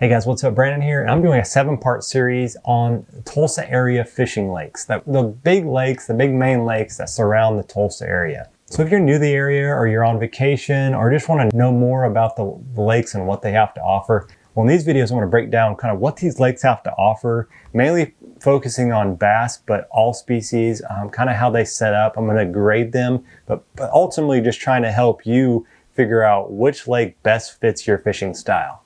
Hey guys, what's up? Brandon here, and I'm doing a 7-part series on Tulsa area fishing lakes. The big lakes, the big main lakes that surround the Tulsa area. So if you're new to the area or you're on vacation or just want to know more about the lakes and what they have to offer, well, in these videos I'm going to break down kind of what these lakes have to offer, mainly focusing on bass, but all species, kind of how they set up. I'm going to grade them, but ultimately just trying to help you figure out which lake best fits your fishing style.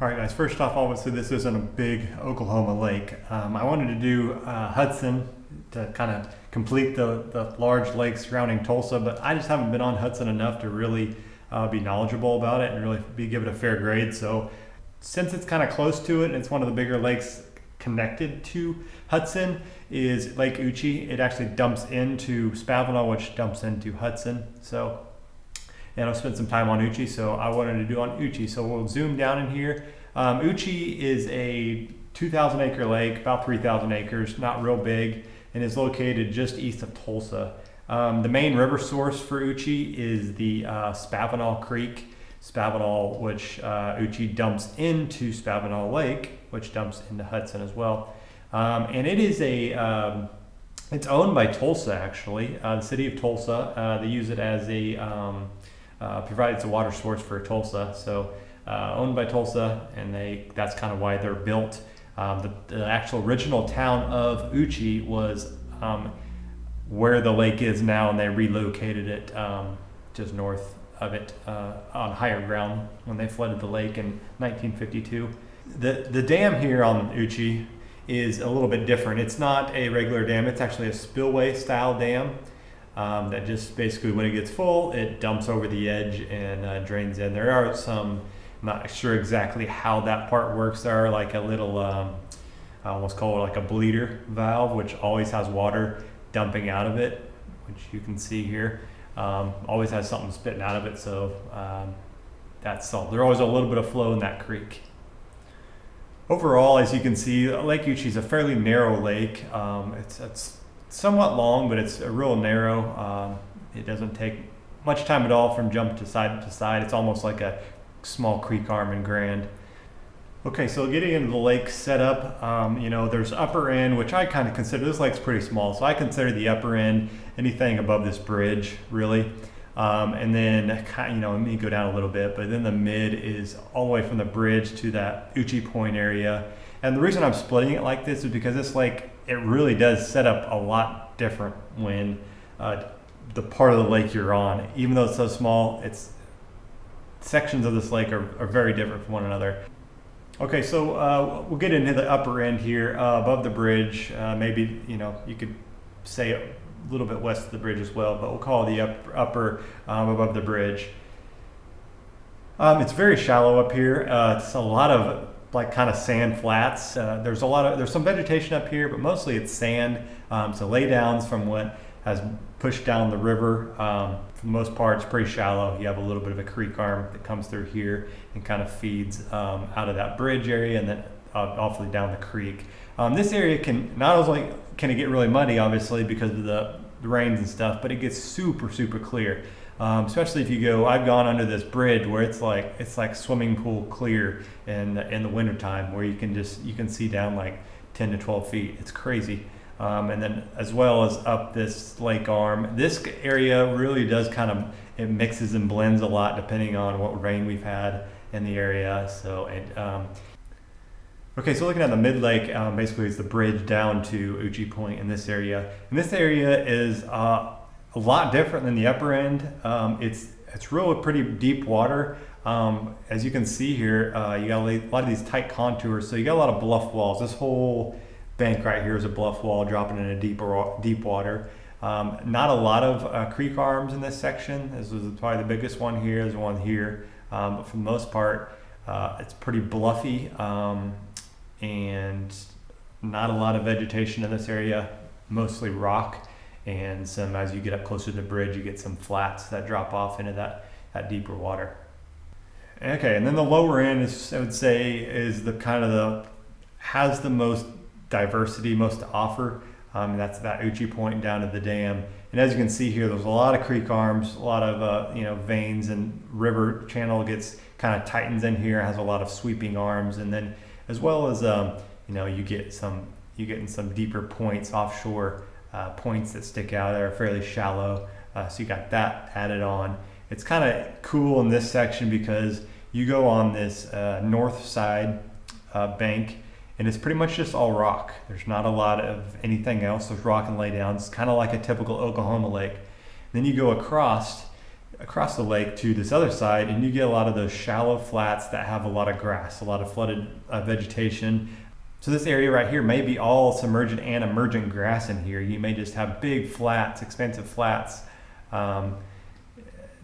All right, guys, first off, obviously this isn't a big Oklahoma lake. I wanted to do Hudson to kind of complete the large lakes surrounding Tulsa, but I just haven't been on Hudson enough to really be knowledgeable about it and really give it a fair grade. So since it's kind of close to it, and it's one of the bigger lakes connected to Hudson, is Lake Eucha. It actually dumps into Spavinal, which dumps into Hudson. And I'll spend some time on Eucha, so I wanted to do on Eucha. So we'll zoom down in here. Eucha is a 2,000 acre lake, about 3,000 acres, not real big, and is located just east of Tulsa. The main river source for Eucha is the Spavinal Creek, which Eucha dumps into Spavinal Lake, which dumps into Hudson as well. And it is it's owned by Tulsa, actually, the city of Tulsa. They use it as provides a water source for Tulsa, so owned by Tulsa, and that's kind of why they're built. The actual original town of Eucha was where the lake is now, and they relocated it just north of it on higher ground when they flooded the lake in 1952. The dam here on Eucha is a little bit different. It's not a regular dam, it's actually a spillway style dam. That just basically, when it gets full, it dumps over the edge and drains in. There are some, I'm not sure exactly how that part works. There are like a little, I almost call it like a bleeder valve, which always has water dumping out of it, which you can see here. Always has something spitting out of it, so that's all. There's always a little bit of flow in that creek. Overall, as you can see, Lake Eucha is a fairly narrow lake. It's somewhat long, but it's a real narrow. It doesn't take much time at all from jump to side to side. It's almost like a small creek arm in Grand. Okay, so getting into the lake setup, there's upper end, which I kind of consider, this lake's pretty small, so I consider the upper end anything above this bridge, really. And then, let me go down a little bit, but then the mid is all the way from the bridge to that Eucha Point area. And the reason I'm splitting it like this is because this lake, it really does set up a lot different when the part of the lake you're on, even though it's so small, sections of this lake are very different from one another. Okay, so we'll get into the upper end here, above the bridge. Maybe, you could say a little bit west of the bridge as well, but we'll call it the upper above the bridge. It's very shallow up here. It's a lot of kind of sand flats. There's some vegetation up here, but mostly it's sand. So laydowns from what has pushed down the river. For the most part, it's pretty shallow. You have a little bit of a creek arm that comes through here and kind of feeds out of that bridge area and then awfully down the creek. This area not only can it get really muddy, obviously, because of the rains and stuff, but it gets super, super clear. Especially if I've gone under this bridge where it's like swimming pool clear in the wintertime, where you can see down like 10 to 12 feet. It's crazy. And then as well as up this lake arm, this area really does it mixes and blends a lot depending on what rain we've had in the area. Okay, so looking at the mid-lake, basically it's the bridge down to Eucha Point in this area. And this area is a lot different than the upper end. It's really pretty deep water. As you can see here, you got a lot of these tight contours, so you got a lot of bluff walls. This whole bank right here is a bluff wall dropping into deep water. Not a lot of creek arms in this section. This is probably the biggest one here. There's one here, but for the most part, it's pretty bluffy, and not a lot of vegetation in this area, mostly rock. And as you get up closer to the bridge, you get some flats that drop off into that deeper water. Okay, and then the lower end I would say, is has the most diversity, most to offer. That's that Eucha Point down to the dam. And as you can see here, there's a lot of creek arms, a lot of veins, and river channel gets kind of tightens in here, has a lot of sweeping arms, and then as well as you get in some deeper points, offshore points that stick out that are fairly shallow. So you got that added on. It's kind of cool in this section because you go on this north side bank, and it's pretty much just all rock. There's not a lot of anything else. There's rock and laydowns. It's kind of like a typical Oklahoma lake. Then you go across the lake to this other side, and you get a lot of those shallow flats that have a lot of grass, a lot of flooded vegetation. So this area right here may be all submergent and emergent grass in here. You may just have big flats, expansive flats.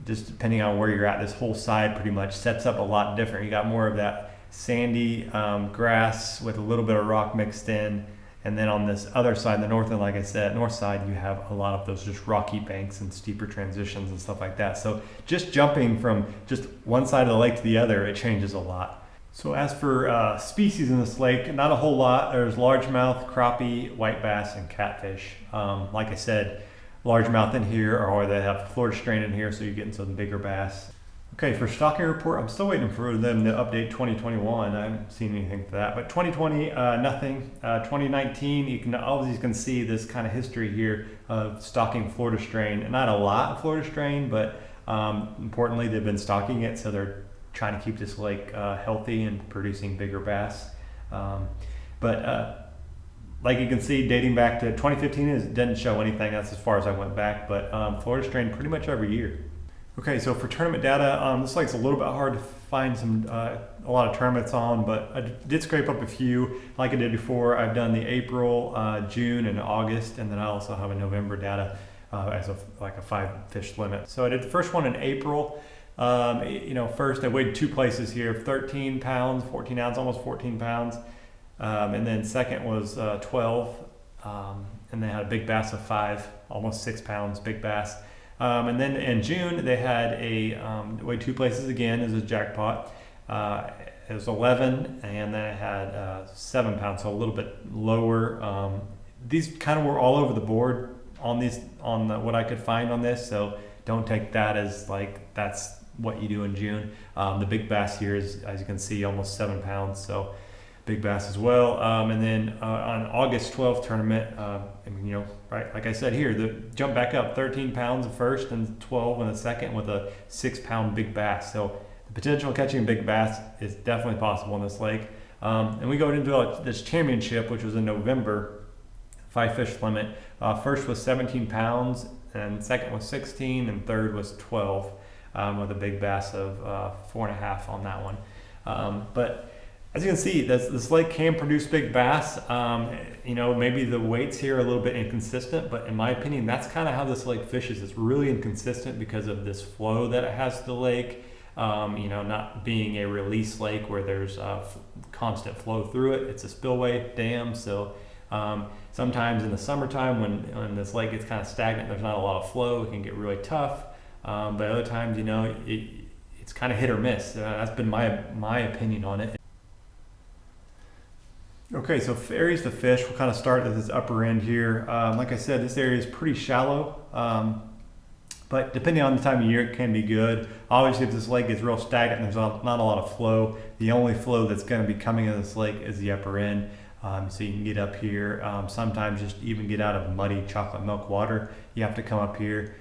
Just depending on where you're at, this whole side pretty much sets up a lot different. You got more of that sandy grass with a little bit of rock mixed in, and then on this other side, the north end, like I said, north side, you have a lot of those just rocky banks and steeper transitions and stuff like that. So just jumping from just one side of the lake to the other, it changes a lot. So as for species in this lake, not a whole lot. There's largemouth, crappie, white bass, and catfish. Like I said, largemouth in here, or they have Florida strain in here, so you're getting some bigger bass. Okay, for stocking report, I'm still waiting for them to update 2021. I haven't seen anything for that. But 2020, nothing. 2019, you can see this kind of history here of stocking Florida strain. Not a lot of Florida strain, but importantly, they've been stocking it, so they're trying to keep this lake healthy and producing bigger bass. Like you can see, dating back to 2015, it didn't show anything. That's as far as I went back, but Florida strain pretty much every year. Okay, so for tournament data, this lake's a little bit hard to find a lot of tournaments on, but I did scrape up a few. Like I did before, I've done the April, June, and August, and then I also have a November data as a 5-fish limit. So I did the first one in April. First I weighed 2 places here, 13 pounds, 14 ounce, almost 14 pounds. And then second was 12, and they had a big bass of 5, almost 6 pounds, big bass. And then in June, they had weighed 2 places again as a jackpot. It was 11, and then it had 7 pounds, so a little bit lower. These kind of were all over the board on what I could find on this, so don't take that as like that's what you do in June. The big bass here is, as you can see, almost 7 pounds, so big bass as well. And then on August 12th tournament, right, like I said here, the jump back up 13 pounds the first and 12 in the second with a 6-pound big bass. So the potential of catching a big bass is definitely possible in this lake. And we go into this championship, which was in November, 5-fish limit. First was 17 pounds, and second was 16, and third was 12, with a big bass of 4.5 on that one. But as you can see, this lake can produce big bass. Maybe the weights here are a little bit inconsistent, but in my opinion, that's kind of how this lake fishes. It's really inconsistent because of this flow that it has to the lake. Not being a release lake where there's constant flow through it. It's a spillway dam, so sometimes in the summertime when this lake gets kind of stagnant, there's not a lot of flow, it can get really tough. But other times, it's kind of hit or miss. That's been my opinion on it. Okay, so areas to fish, we'll kind of start at this upper end here. Like I said, this area is pretty shallow, but depending on the time of year, it can be good. Obviously, if this lake is real stagnant and there's not a lot of flow, the only flow that's going to be coming in this lake is the upper end. So you can get up here. Sometimes just even get out of muddy chocolate milk water, you have to come up here.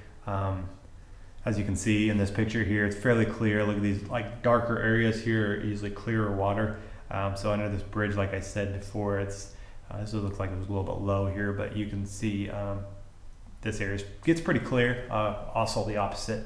As you can see in this picture here, it's fairly clear. Look at these like darker areas here are usually clearer water. So under this bridge, like I said before, this looks like it was a little bit low here, but you can see this area gets pretty clear. Also the opposite.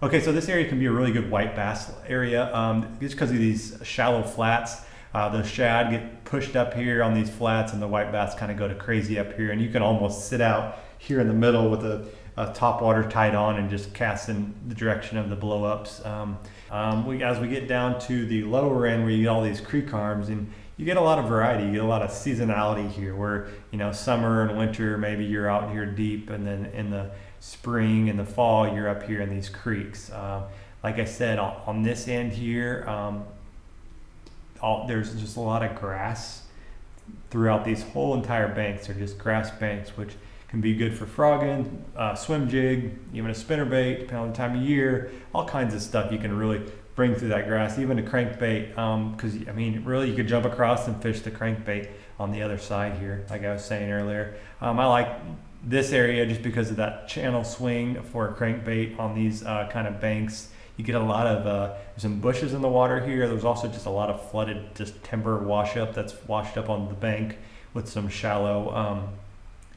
Okay, so this area can be a really good white bass area just because of these shallow flats. The shad get pushed up here on these flats, and the white bass kind of go to crazy up here, and you can almost sit out here in the middle with a top water tied on and just cast in the direction of the blow-ups. As we get down to the lower end where you get all these creek arms, and you get a lot of variety, you get a lot of seasonality here where, summer and winter, maybe you're out here deep, and then in the spring and the fall, you're up here in these creeks. Like I said, on this end here, there's just a lot of grass. throughout these whole entire banks. They're just grass banks, which can be good for frogging, swim jig, even a spinnerbait, depending on the time of year, all kinds of stuff you can really bring through that grass, even a crankbait, because I mean, really, you could jump across and fish the crankbait on the other side here, like I was saying earlier. I like this area just because of that channel swing for a crankbait on these kind of banks. You get a lot of there's some bushes in the water here. There's also just a lot of flooded just timber wash up that's washed up on the bank with some shallow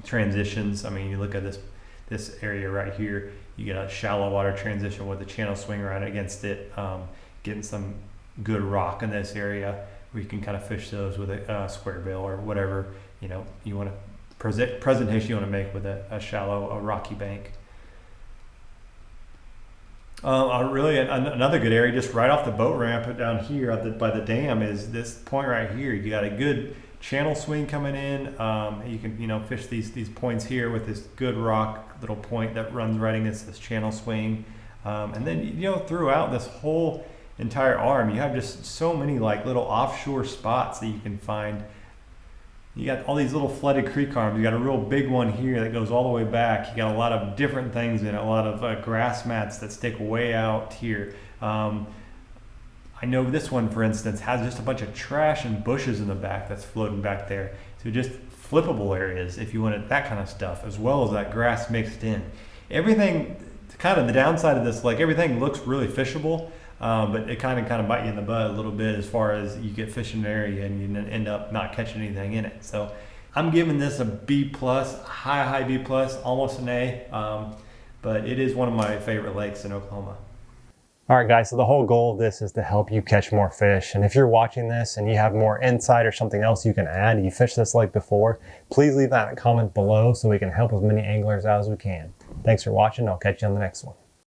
transitions. I mean, you look at this area right here, you get a shallow water transition with a channel swing right against it, getting some good rock in this area where you can kind of fish those with a square bill or whatever you want to presentation you want to make with a shallow rocky bank. Another good area just right off the boat ramp down here by the dam is this point right here. You got a good channel swing coming in. You can fish these points here with this good rock little point that runs right against this channel swing, and then throughout this whole entire arm you have just so many like little offshore spots that you can find. You got all these little flooded creek arms. You got a real big one here that goes all the way back. You got a lot of different things in it, a lot of grass mats that stick way out here. I know this one, for instance, has just a bunch of trash and bushes in the back that's floating back there. So just flippable areas if you wanted that kind of stuff, as well as that grass mixed in. Everything, kind of the downside of this, like everything looks really fishable, but it kind of bite you in the butt a little bit as far as you get fishing an area and you end up not catching anything in it. So I'm giving this a B+, high B+, almost an A, but it is one of my favorite lakes in Oklahoma. All right, guys, so the whole goal of this is to help you catch more fish. And if you're watching this and you have more insight or something else you can add, you fished this lake before, please leave that in a comment below so we can help as many anglers out as we can. Thanks for watching. I'll catch you on the next one.